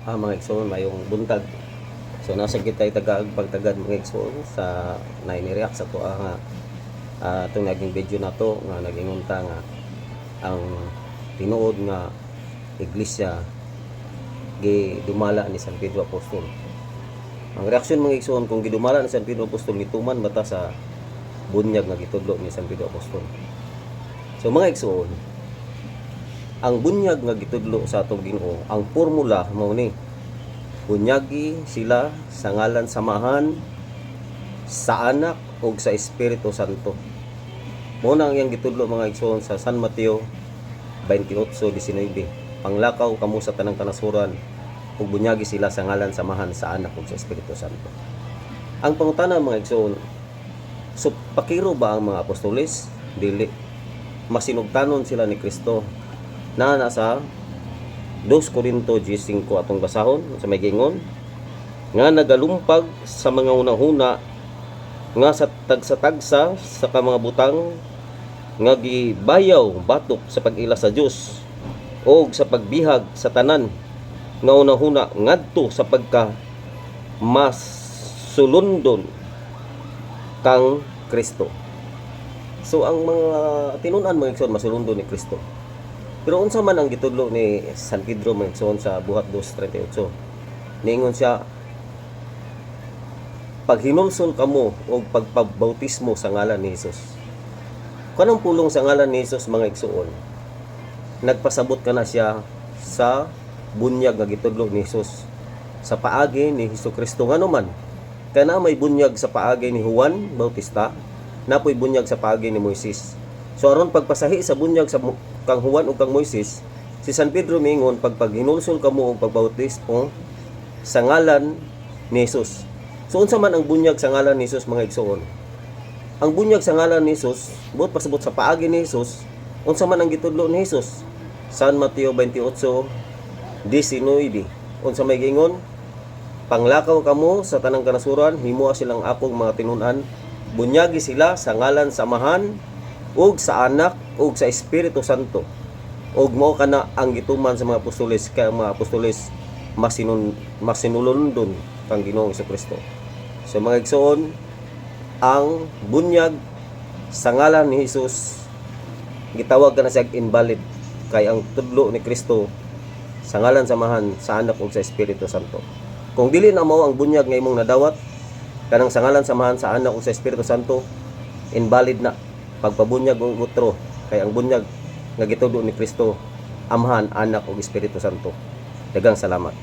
Mga igsoon mayong buntag. So nasa kita tagag pagtagad mga igsoon sa nainireact sa to nga itong naging video na to nga nagingunta nga ang tinuod nga iglesia gidumala ni San Pedro Apostol. Ang reaksyon mga igsoon kung gidumala ni San Pedro Apostol gituman bata sa bunyag nga gitudlo ni San Pedro Apostol. So mga igsoon, ang bunyag nga gitudlo sa atong Ginoo, ang formula mao ni bunyagi sila sa ngalan samahan sa Anak ug sa Espiritu Santo. Mao na ang iyang gitudlo mga igsoon sa San Mateo 28:19. Panglakaw kamo sa tanang kanasuran ug bunyagi sila sa ngalan samahan sa Anak ug sa Espiritu Santo. Ang pangutana mga igsoon, so pakiro ba ang mga apostoles? Dili. Masinugtanon sila ni Kristo na nasa 2 Corinto 15 atong basahon sa may gingon nga nagalumpag sa mga unahuna nga sa tagsa-tagsa sa mga butang nga gibayaw batok sa pag-ila sa Dios o sa pagbihag sa tanan nga unahuna ngadto sa pagka masulundon kang Kristo. So ang mga tinun-an mga igsoon masulundon ni Kristo. Pero unsa man ang gitudlo ni San Pedro mga igsoon sa buhat 2:38. Niingon siya, paghinulsol kamo o pagpabautismo sa ngalan ni Hesus. Kanang pulong sa ngalan ni Hesus mga igsoon, nagpasabot ka na siya sa bunyag nga gitudlo ni Hesus sa paagi ni Hesukristo nganuman. Kaya na may bunyag sa paagi ni Juan Bautista, napoy bunyag sa paagi ni Moises. So aron pagpasahi sa bunyag sa kang Juan ug kang Moises, si San Pedro mingon paghinulsol kamo og pagbautismo sa ngalan ni Hesus. So unsa man ang bunyag sa ngalan ni Hesus mga igsoon? Ang bunyag sa ngalan ni Hesus, buot pasabot sa paagi ni Hesus, unsa man ang gitudlo ni Hesus? San Mateo 28:19. Unsa may gingon? Panglakaw kamo sa tanang kanasuran, himuha silang akong mga tinun-an, bunyagi sila sa ngalan samahan ug sa Anak ug sa Espiritu Santo. Ug mao kana ang gituman sa mga apostoles, kay mga apostoles masinulundon kang Ginoong Hesukristo. So mga igsoon, ang bunyag sa ngalan ni Hesus gitawag kana siya invalid kay ang tudlo ni Kristo sa ngalan samahan sa Anak ug sa Espiritu Santo. Kung dili na mao ang bunyag nga imong nadawat kanang sa ngalan samahan sa Anak ug sa Espiritu Santo, invalid na pagpabunyag og utro kay ang bunyag nga gitudlo ni Kristo Amahan, Anak ug Espiritu Santo. Daghang salamat.